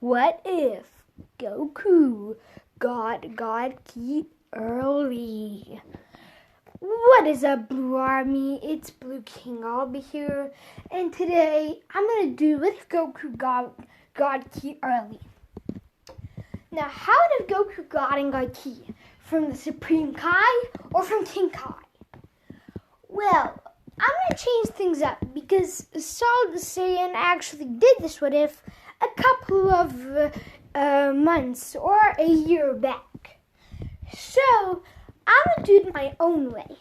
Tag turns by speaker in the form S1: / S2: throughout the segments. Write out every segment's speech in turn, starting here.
S1: What if Goku got God Ki early? What is up, Blue Army? It's Blue King. I'll be here, and today I'm gonna do what if Goku got God Ki early. Now, how did Goku got God Ki? From the Supreme Kai or from King Kai? Well, I'm gonna change things up because Solid Saiyan actually did this what if a couple of months or a year back. So I'm gonna do it my own way.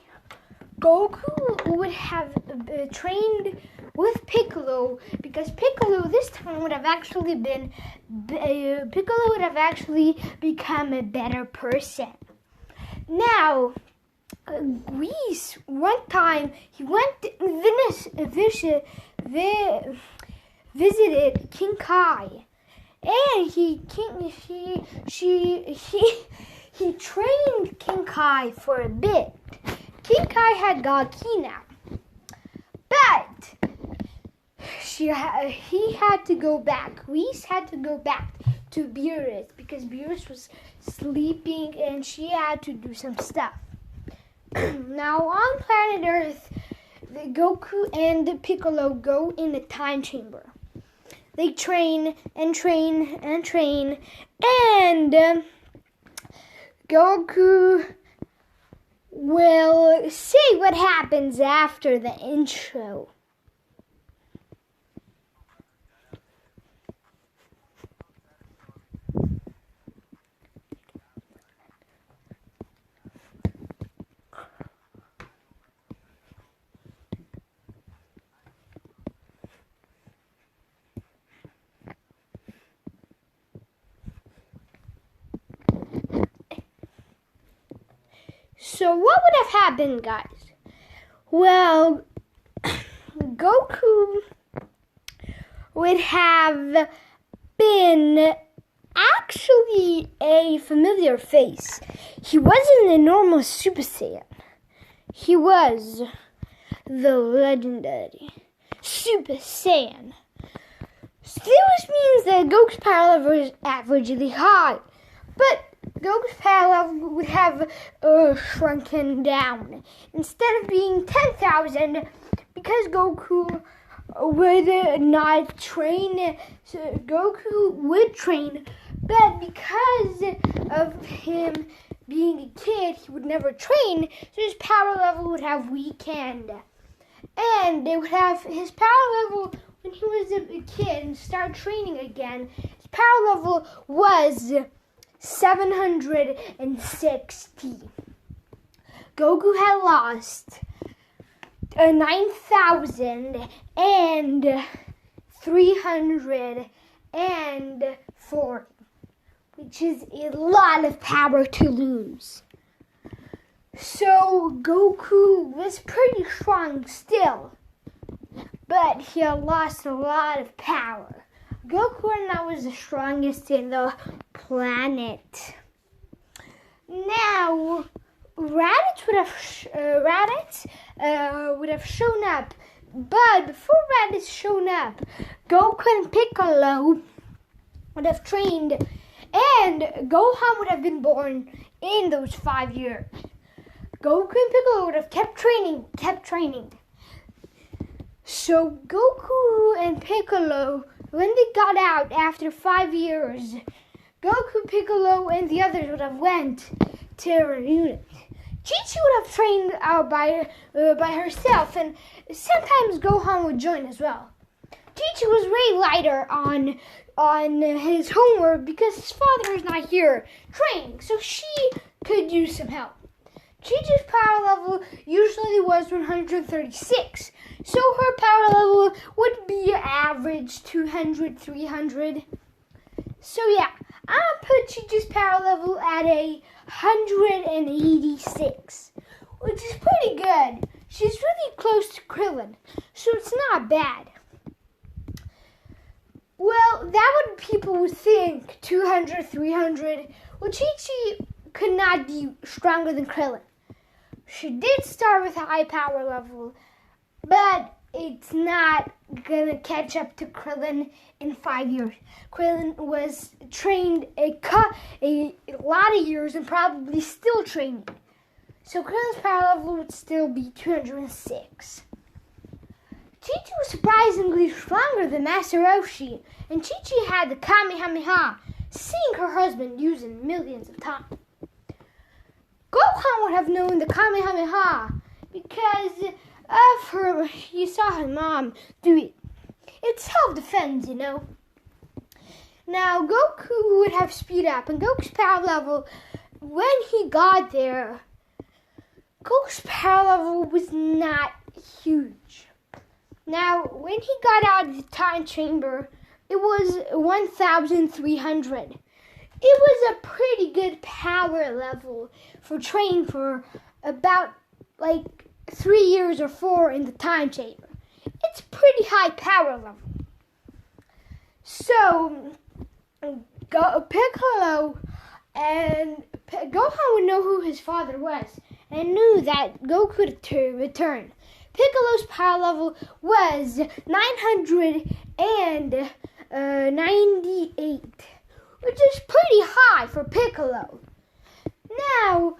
S1: Goku would have trained with Piccolo because Piccolo this time would have actually become a better person. Now, Whis, one time he visited King Kai, and he trained King Kai for a bit. King Kai had God Ki now, but he had to go back. Whis had to go back to Beerus because Beerus was sleeping and she had to do some stuff. Now on planet Earth, Goku and Piccolo go in the time chamber. They train and train and train, and Goku will say what happens after the intro. So what would have happened, guys? Well, Goku would have been actually a familiar face. He wasn't a normal Super Saiyan. He was the legendary Super Saiyan. This means that Goku's power level is averagely high, but Goku's power level would have shrunken down. Instead of being 10,000, because Goku would not train, so Goku would train, but because of him being a kid, he would never train, so his power level would have weakened. And they would have his power level when he was a kid and started training again. His power level was 760. Goku had lost 9,340, which is a lot of power to lose. So Goku was pretty strong still, but he had lost a lot of power. Goku now was the strongest in the planet. Now, Raditz would have shown up, but before Raditz shown up, Goku and Piccolo would have trained, and Gohan would have been born in those 5 years. Goku and Piccolo would have kept training. So Goku and Piccolo, when they got out after 5 years, Goku, Piccolo, and the others would have went to a reunion. Chi-Chi would have trained out by herself, and sometimes Gohan would join as well. Chi-Chi was way lighter on his homework because his father is not here training, so she could use some help. Chi-Chi's power level usually was 136, so her power level would be average 200, 300. So yeah, I'm going to put Chi-Chi's power level at 186, which is pretty good. She's really close to Krillin, so it's not bad. Well, that would people would think 200, 300. Well, Chi-Chi could not be stronger than Krillin. She did start with a high power level, but it's not gonna catch up to Krillin in 5 years. Krillin was trained a lot of years and probably still training. So Krillin's power level would still be 206. Chi-Chi was surprisingly stronger than Master Roshi, and Chi-Chi had the Kamehameha, seeing her husband using millions of times. Gohan would have known the Kamehameha because of her. He saw her mom do it. It's self-defense, you know. Now Goku would have speed up, and Goku's power level, when he got there, Goku's power level was not huge. Now, when he got out of the time chamber, it was 1,300. It was a pretty good power level for training for about 3 years or 4 in the time chamber. It's pretty high power level. So, Piccolo and Gohan would know who his father was and knew that Goku would return. Piccolo's power level was 998, which is pretty high for Piccolo. Now,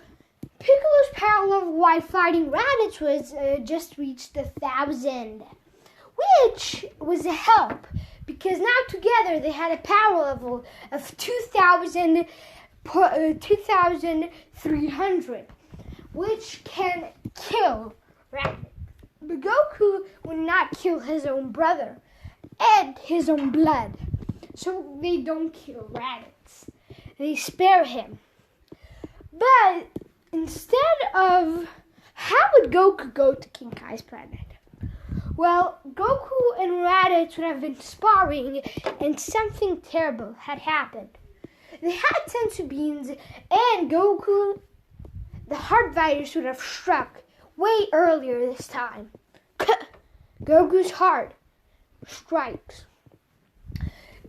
S1: Piccolo's power level while fighting Raditz was just reached 1,000, which was a help because now together they had a power level of 2,300, which can kill Raditz. But Goku would not kill his own brother and his own blood, so they don't kill Raditz. They spare him. But instead of, how would Goku go to King Kai's planet? Well, Goku and Raditz would have been sparring, and something terrible had happened. They had senzu beans, and Goku, the heart virus, would have struck way earlier this time. Goku's heart strikes.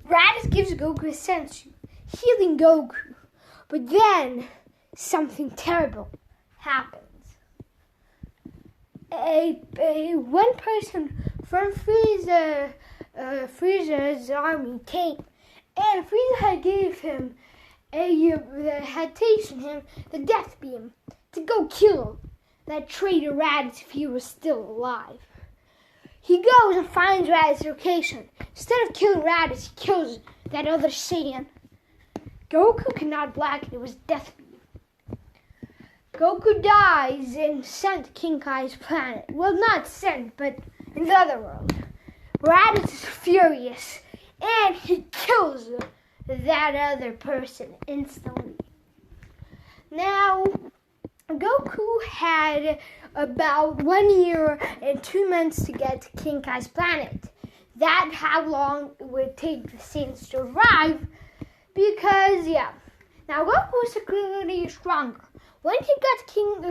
S1: Raditz gives Goku a senzu, healing Goku. But then something terrible happens. One person from Frieza's army came, and Frieza had taken him the death beam to go kill that traitor Raditz if he was still alive. He goes and finds Raditz's location. Instead of killing Raditz, he kills that other Saiyan. Goku cannot block it. It was death beam. Goku dies and sent to King Kai's planet. Well, not sent, but in the other world. Raditz is furious, and he kills that other person instantly. Now, Goku had about 1 year and 2 months to get to King Kai's planet. That's how long it would take the Saiyans to arrive, because now Goku was clearly stronger. When he got to the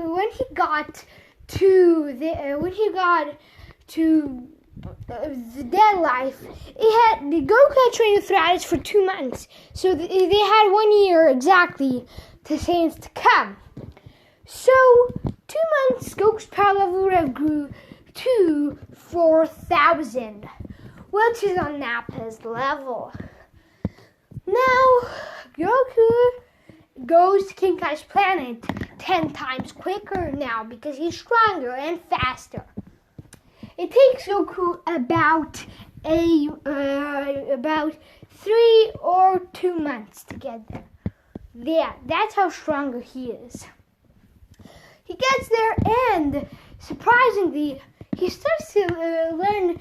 S1: dead life, Goku had trained with Raditz for 2 months, so they had 1 year exactly to Saiyans to come. So, 2 months, Goku's power level would have grew to 4,000, which is on Nappa's level. Now, Goku goes to King Kai's planet 10 times quicker now because he's stronger and faster. It takes Goku about 3 or 2 months to get there. Yeah, that's how stronger he is. He gets there, and surprisingly, he starts to learn.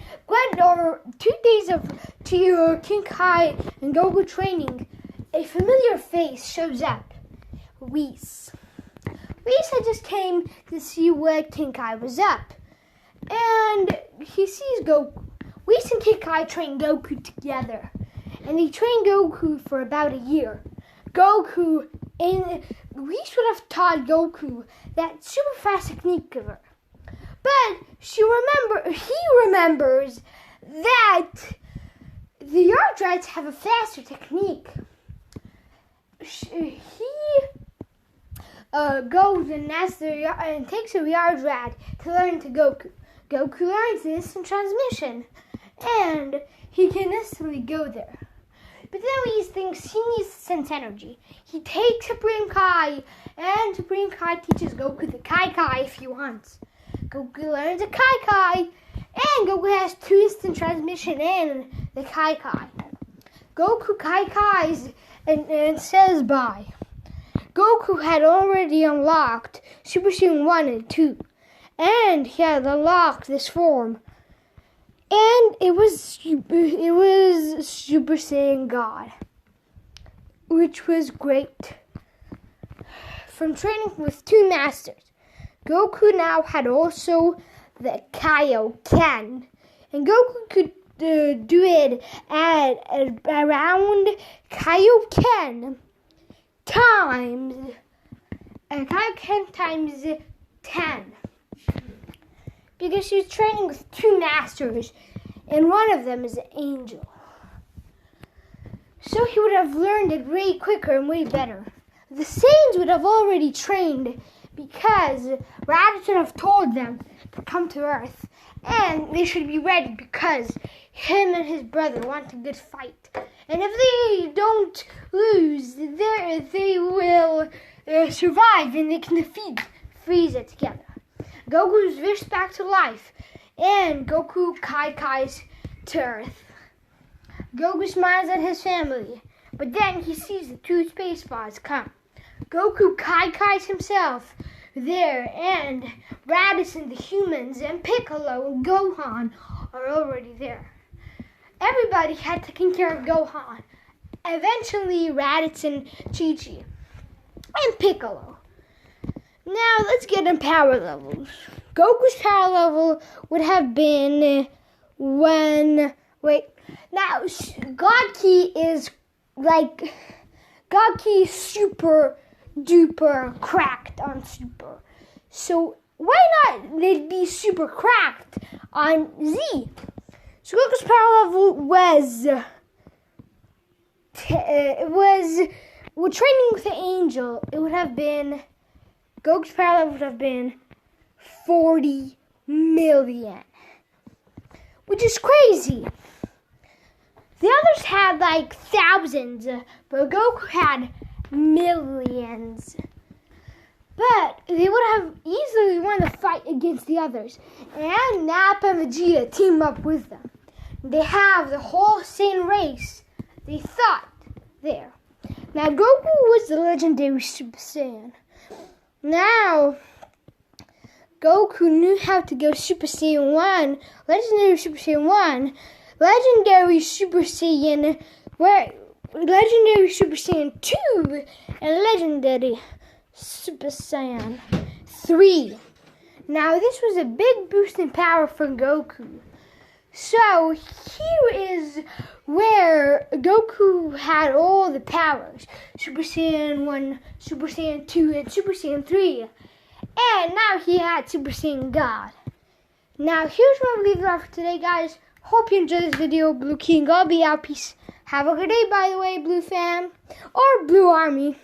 S1: Over 2 days of King Kai and Goku training, a familiar face shows up. Whis. Whis had just came to see what King Kai was up, and he sees Goku. Whis and King Kai train Goku together, and they train Goku for about a year. Whis would have taught Goku that super fast technique of her. But he remembers that the Yardrats have a faster technique. He goes and takes a Yardrat to learn to Goku. Goku learns the instant transmission, and he can instantly go there. But then he thinks he needs sense energy. He takes Supreme Kai, and Supreme Kai teaches Goku the Kai Kai if he wants. Goku learns the Kai Kai, and Goku has 2 instant transmission and the Kai Kai. Goku Kai Kais and says bye. Goku had already unlocked Super Saiyan 1 and 2, and he had unlocked this form. And it was Super Saiyan God, which was great. From training with 2 masters, Goku now had also the Kaioken, and Goku could do it at around Kaioken times 10. Because she was training with 2 masters, and one of them is an angel. So he would have learned it way quicker and way better. The Saiyans would have already trained because Raditz would have told them to come to Earth, and they should be ready because him and his brother want a good fight. And if they don't lose, they will survive and they can defeat Frieza together. Goku is wished back to life, and Goku Kai Kais to Earth. Goku smiles at his family, but then he sees the 2 space pods come. Goku Kai Kais himself there, and Raditz and the humans and Piccolo and Gohan are already there. Everybody had taken care of Gohan. Eventually, Raditz and Chi-Chi and Piccolo. Now, let's get in power levels. Goku's power level would have been when... Now, God Ki is God Ki is super duper cracked on Super. So, why not they'd be super cracked on Z? So, Goku's power level was... training with the angel, it would have been... Goku's power level would have been 40 million. Which is crazy. The others had thousands, but Goku had millions. But they would have easily won the fight against the others. And Nappa and Vegeta team up with them. They have the whole Saiyan race, they thought, there. Now, Goku was the legendary Super Saiyan. Now, Goku knew how to go Super Saiyan 1, Legendary Super Saiyan 1, Legendary Super Saiyan, Legendary Super Saiyan 2, and Legendary Super Saiyan 3. Now, this was a big boost in power for Goku. So, here is where Goku had all the powers. Super Saiyan 1, Super Saiyan 2, and Super Saiyan 3. And now he had Super Saiyan God. Now, here's where we leave it off for today, guys. Hope you enjoyed this video. Blue King, I'll be out. Peace. Have a good day, by the way, Blue fam. Or Blue Army.